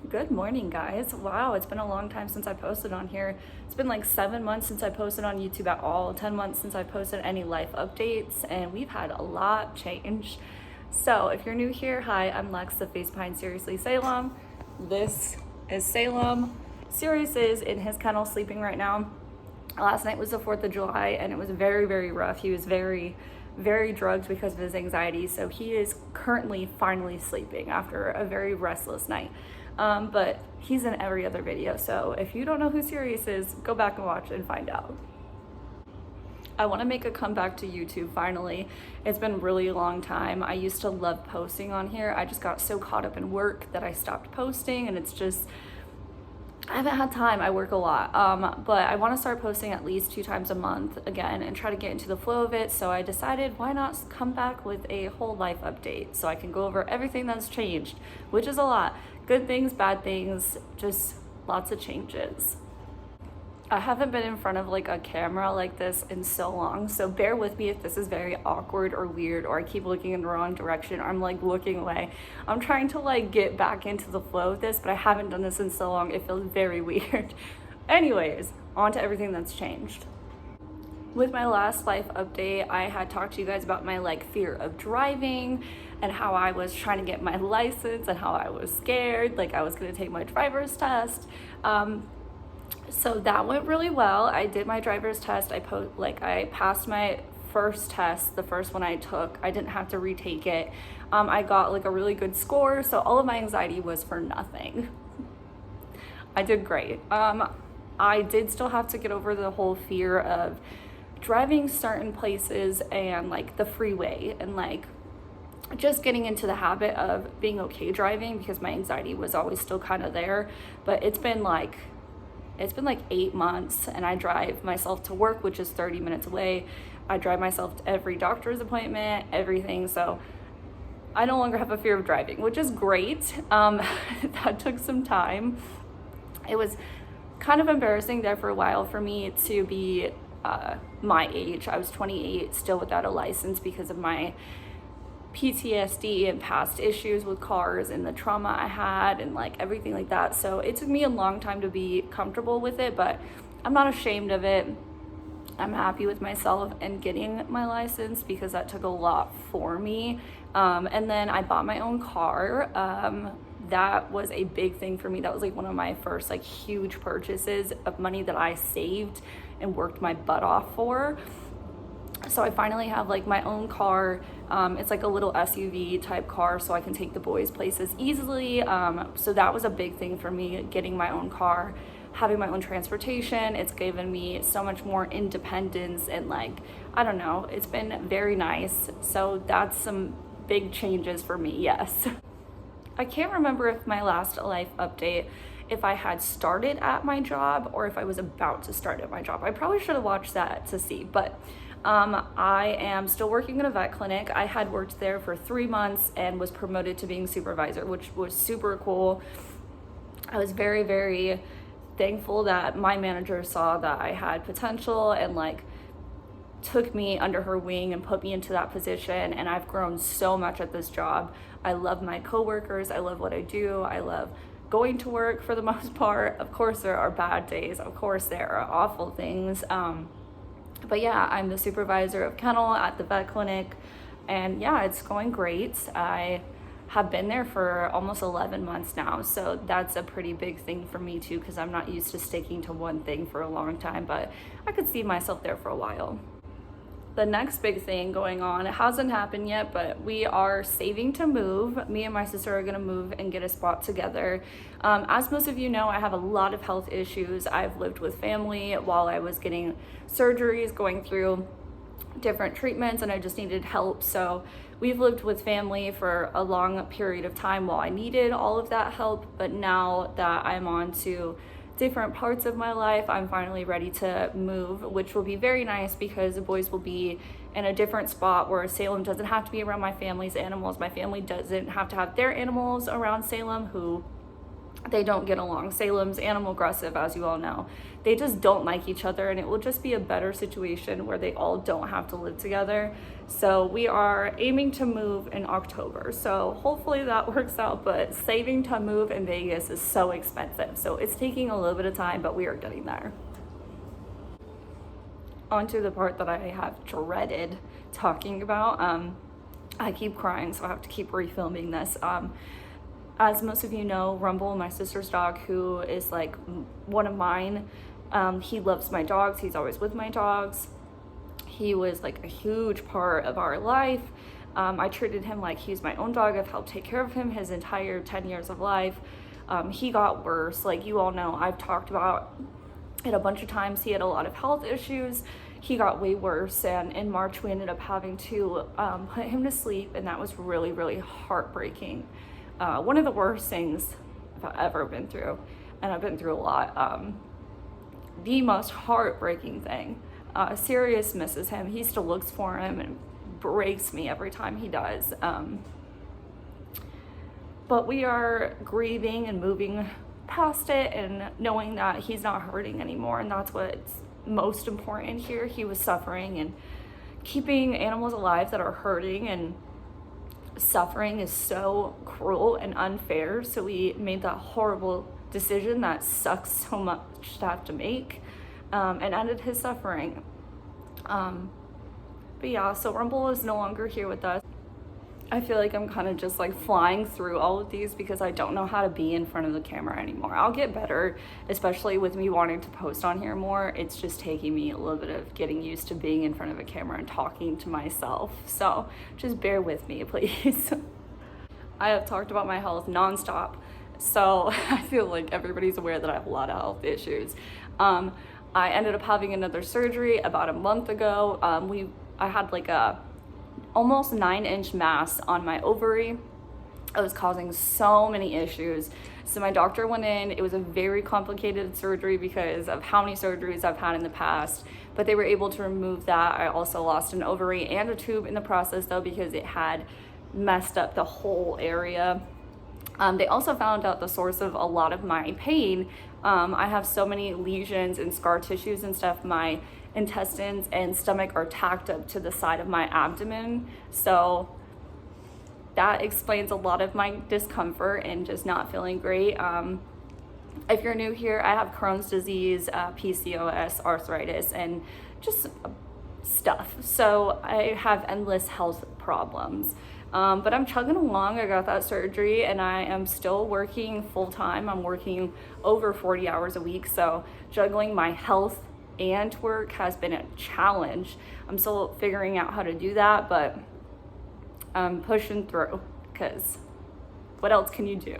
Good morning, guys. Wow, it's been a long time since I posted on here. It's been like 7 months since I posted on YouTube at all, 10 months since I posted any life updates, and we've had a lot change. So if you're new here, hi, I'm Lex, the face behind Seriously Salem. This is Salem. Sirius is in his kennel sleeping right now. Last night was the 4th of July and it was very, very rough. He was very drugged because of his anxiety. So he is currently finally sleeping after a very restless night. But he's in every other video. So if you don't know who Sirius is, go back and watch and find out. I want to make a comeback to YouTube finally. It's been a really long time. I used to love posting on here. I just got so caught up in work that I stopped posting, and it's just, I haven't had time. I work a lot, but I want to start posting at least 2 times a month again and try to get into the flow of it. So I decided, why not come back with a whole life update so I can go over everything that's changed, which is a lot. Good things, bad things, just lots of changes. I haven't been in front of like a camera like this in so long, so bear with me if this is very awkward or weird or I keep looking in the wrong direction or I'm like looking away. I'm trying to like get back into the flow of this, but I haven't done this in so long, it feels very weird. Anyways, on to everything that's changed. With my last life update, I had talked to you guys about my like fear of driving and how I was trying to get my license and how I was scared, like I was gonna take my driver's test. So that went really well. I did my driver's test. I passed my first test, the first one I took. I didn't have to retake it. I got like a really good score, so all of my anxiety was for nothing. I did great. I did still have to get over the whole fear of driving certain places and like the freeway and like just getting into the habit of being okay driving because my anxiety was always still kind of there. But it's been like 8 months and I drive myself to work, which is 30 minutes away. I drive myself to every doctor's appointment, everything. So I no longer have a fear of driving, which is great. That took some time. It was kind of embarrassing there for a while for me to be my age. I was 28, still without a license because of my PTSD and past issues with cars and the trauma I had and like everything like that. So it took me a long time to be comfortable with it, but I'm not ashamed of it. I'm happy with myself and getting my license because that took a lot for me. And then I bought my own car. That was a big thing for me. That was like one of my first like huge purchases of money that I saved and worked my butt off for. So I finally have like my own car. It's like a little SUV type car, so I can take the boys places easily. So that was a big thing for me, getting my own car, having my own transportation. It's given me so much more independence and like, I don't know, it's been very nice. So that's some big changes for me, yes. I can't remember if my last life update, if I had started at my job or if I was about to start at my job. I probably should have watched that to see, but I am still working in a vet clinic. I had worked there for 3 months and was promoted to being supervisor, which was super cool. I was very, very thankful that my manager saw that I had potential and like took me under her wing and put me into that position. And I've grown so much at this job. I love my coworkers. I love what I do. I love going to work for the most part. Of course, there are bad days. Of course, there are awful things. But yeah, I'm the supervisor of kennel at the vet clinic, and yeah, it's going great. I have been there for almost 11 months now, so that's a pretty big thing for me too, because I'm not used to sticking to one thing for a long time, but I could see myself there for a while. The next big thing going on, it hasn't happened yet, but we are saving to move. Me and my sister are gonna move and get a spot together. As most of you know, I have a lot of health issues. I've lived with family while I was getting surgeries, going through different treatments, and I just needed help. So we've lived with family for a long period of time while I needed all of that help. But now that I'm on to different parts of my life, I'm finally ready to move, which will be very nice because the boys will be in a different spot where Salem doesn't have to be around my family's animals. My family doesn't have to have their animals around Salem, who They don't get along. Salem's animal aggressive, as you all know. They just don't like each other, and it will just be a better situation where they all don't have to live together. So we are aiming to move in October. So hopefully that works out, but saving to move in Vegas is so expensive. So it's taking a little bit of time, but we are getting there. On to the part that I have dreaded talking about. I keep crying, so I have to keep refilming this. As most of you know, Rumble, my sister's dog, who is like one of mine, he loves my dogs. He's always with my dogs. He was like a huge part of our life. I treated him like he's my own dog. I've helped take care of him his entire 10 years of life. He got worse. Like you all know, I've talked about it a bunch of times. He had a lot of health issues. He got way worse, and in March we ended up having to put him to sleep, and that was really, really heartbreaking. One of the worst things I've ever been through, and I've been through a lot. The most heartbreaking thing. Sirius misses him. He still looks for him and breaks me every time he does. But we are grieving and moving past it and knowing that he's not hurting anymore, and that's what's most important here. He was suffering, and keeping animals alive that are hurting and suffering is so cruel and unfair. So we made that horrible decision that sucks so much to have to make, and ended his suffering. But yeah, so Rumble is no longer here with us. I feel like I'm kind of just like flying through all of these because I don't know how to be in front of the camera anymore. I'll get better, especially with me wanting to post on here more. It's just taking me a little bit of getting used to being in front of a camera and talking to myself. So just bear with me, please. I have talked about my health nonstop. So I feel like everybody's aware that I have a lot of health issues. I ended up having another surgery about a month ago. I had like a almost 9-inch mass on my ovary. It was causing so many issues. So my doctor went in. It was a very complicated surgery because of how many surgeries I've had in the past, but they were able to remove that. I also lost an ovary and a tube in the process though, because it had messed up the whole area. They also found out the source of a lot of my pain. I have so many lesions and scar tissues and stuff. My intestines and stomach are tacked up to the side of my abdomen. So that explains a lot of my discomfort and just not feeling great. If you're new here, I have Crohn's disease, PCOS, arthritis, and just stuff. So I have endless health problems. But I'm chugging along. I got that surgery and I am still working full time. I'm working over 40 hours a week. So juggling my health and work has been a challenge. I'm still figuring out how to do that, but I'm pushing through because what else can you do?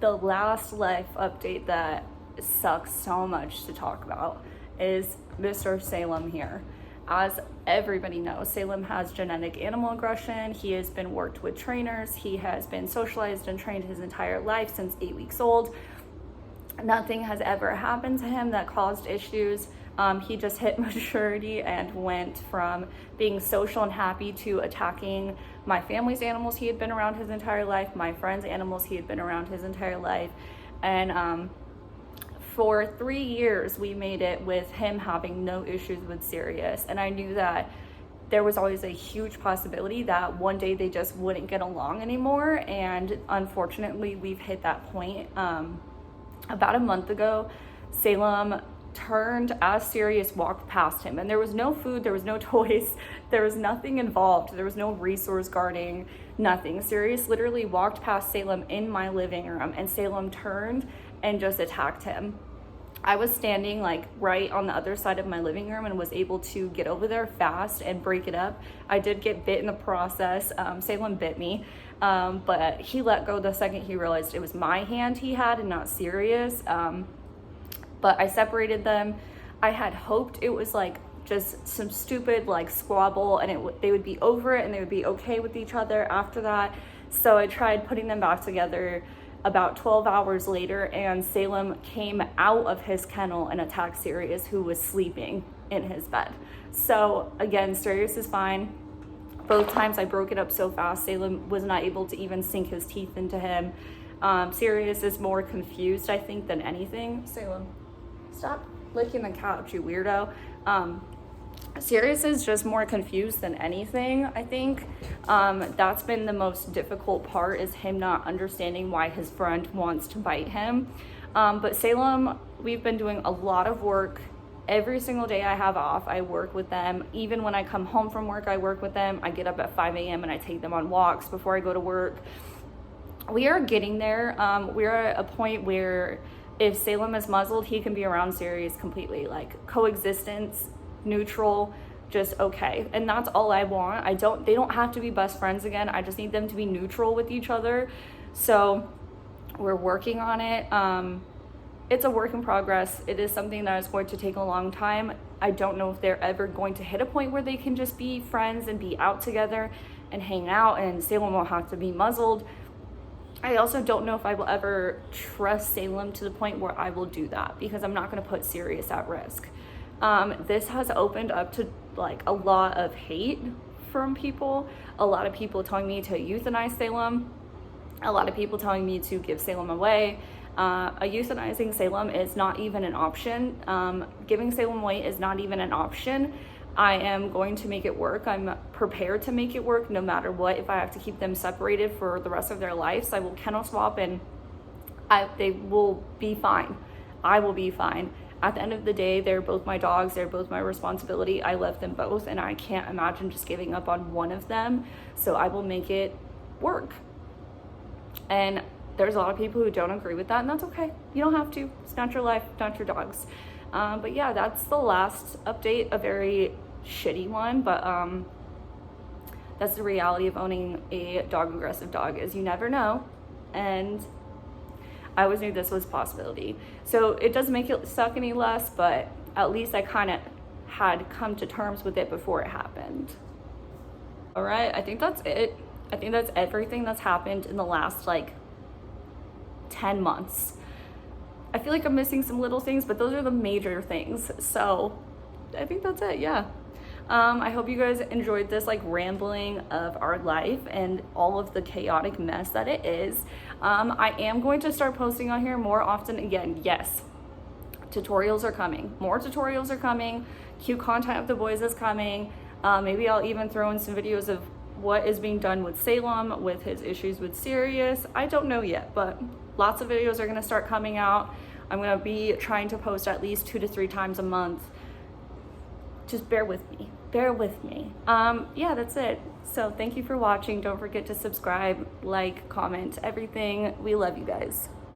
The last life update that sucks so much to talk about is Mr. Salem here. As everybody knows, Salem has genetic animal aggression. He has been worked with trainers. He has been socialized and trained his entire life since 8 weeks old. Nothing has ever happened to him that caused issues. He just hit maturity and went from being social and happy to attacking my family's animals he had been around his entire life, my friends' animals he had been around his entire life. And for 3 years, we made it with him having no issues with Sirius. And I knew that there was always a huge possibility that one day they just wouldn't get along anymore. And unfortunately, we've hit that point. About a month ago, Salem turned as Sirius walked past him, and there was no food, there was no toys, there was nothing involved, there was no resource guarding, nothing. Sirius literally walked past Salem in my living room, and Salem turned and just attacked him. I was standing like right on the other side of my living room and was able to get over there fast and break it up. I did get bit in the process. Salem bit me, but he let go the second he realized it was my hand he had and not Sirius. But I separated them. I had hoped it was like just some stupid like squabble and they would be over it and they would be okay with each other after that. So I tried putting them back together about 12 hours later, and Salem came out of his kennel and attacked Sirius, who was sleeping in his bed. So again, Sirius is fine. Both times I broke it up so fast, Salem was not able to even sink his teeth into him. Sirius is more confused, I think, than anything. Salem, stop licking the couch, you weirdo. Sirius is just more confused than anything, I think. That's been the most difficult part, is him not understanding why his friend wants to bite him. But Salem, we've been doing a lot of work. Every single day I have off, I work with them. Even when I come home from work, I work with them. I get up at 5 a.m. and I take them on walks before I go to work. We are getting there. We're at a point where if Salem is muzzled, he can be around Sirius completely, like coexistence, neutral, just okay. And that's all I want. They don't have to be best friends again. I just need them to be neutral with each other. So we're working on it. It's a work in progress. It is something that is going to take a long time. I don't know if they're ever going to hit a point where they can just be friends and be out together and hang out, and Salem won't have to be muzzled. I also don't know if I will ever trust Salem to the point where I will do that, because I'm not going to put Sirius at risk. This has opened up to like a lot of hate from people. A lot of people telling me to euthanize Salem. A lot of people telling me to give Salem away. Euthanizing Salem is not even an option. Giving Salem away is not even an option. I am going to make it work. I'm prepared to make it work no matter what. If I have to keep them separated for the rest of their lives, I will kennel swap, and they will be fine. I will be fine. At the end of the day, they're both my dogs. They're both my responsibility. I love them both, and I can't imagine just giving up on one of them. So I will make it work. And there's a lot of people who don't agree with that, and that's okay. You don't have to. It's not your life, not your dogs. But yeah, that's the last update, a very shitty one, but that's the reality of owning a dog-aggressive dog, is you never know. And I always knew this was a possibility. So it doesn't make it suck any less, but at least I kind of had come to terms with it before it happened. All right, I think that's it. I think that's everything that's happened in the last like 10 months. I feel like I'm missing some little things, but those are the major things. So I think that's it. Yeah. I hope you guys enjoyed this like rambling of our life and all of the chaotic mess that it is. I am going to start posting on here more often again. Yes, tutorials are coming. More tutorials are coming. Cute content of the boys is coming. Maybe I'll even throw in some videos of what is being done with Salem, with his issues with Sirius. I don't know yet, but lots of videos are going to start coming out. I'm going to be trying to post at least 2 to 3 times a month. Just bear with me. Bear with me. Yeah, that's it. So thank you for watching. Don't forget to subscribe, like, comment, everything. We love you guys.